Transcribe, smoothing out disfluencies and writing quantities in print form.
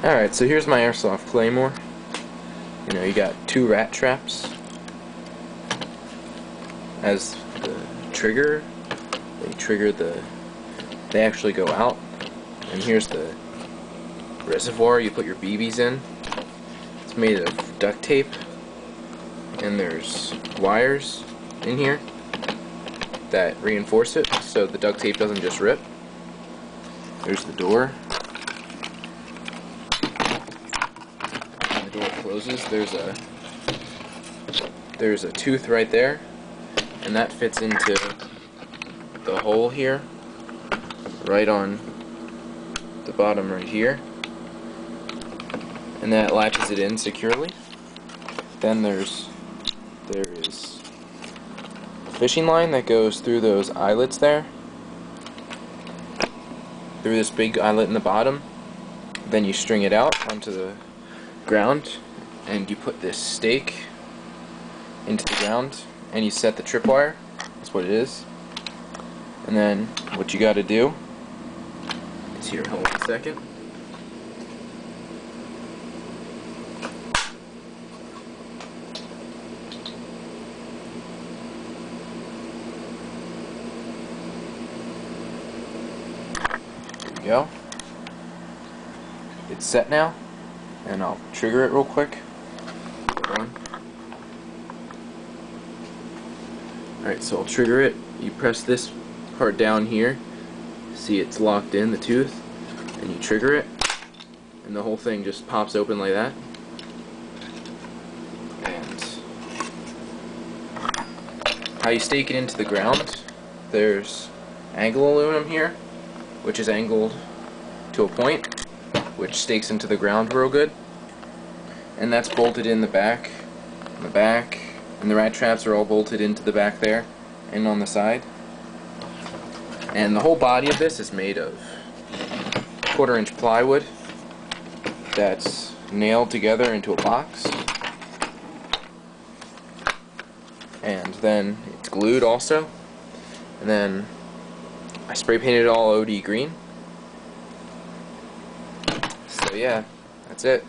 Alright, so here's my Airsoft Claymore. You know, you got 2 rat traps as the trigger. They actually go out. And here's the reservoir you put your BBs in. It's made of duct tape. And there's wires in here that reinforce it so the duct tape doesn't just rip. There's the door. When the door closes, there's a tooth right there, and that fits into the hole here, right on the bottom right here, and that latches it in securely. Then there is a fishing line that goes through those eyelets there, through this big eyelet in the bottom. Then you string it out onto the ground, and you put this stake into the ground, and you set the tripwire. That's what it is. And then what you got to do is, here, hold on a second. There we go. It's set now, and I'll trigger it real quick. Alright, so I'll trigger it. You press this part down here. See, it's locked in, the tooth, and you trigger it, and the whole thing just pops open like that. And how you stake it into the ground, there's angle aluminum here, which is angled to a point, which stakes into the ground real good, and that's bolted in the back, and the rat traps are all bolted into the back there and on the side. And the whole body of this is made of 1/4-inch plywood that's nailed together into a box, and then it's glued also, and then I spray painted it all OD green. So yeah, that's it.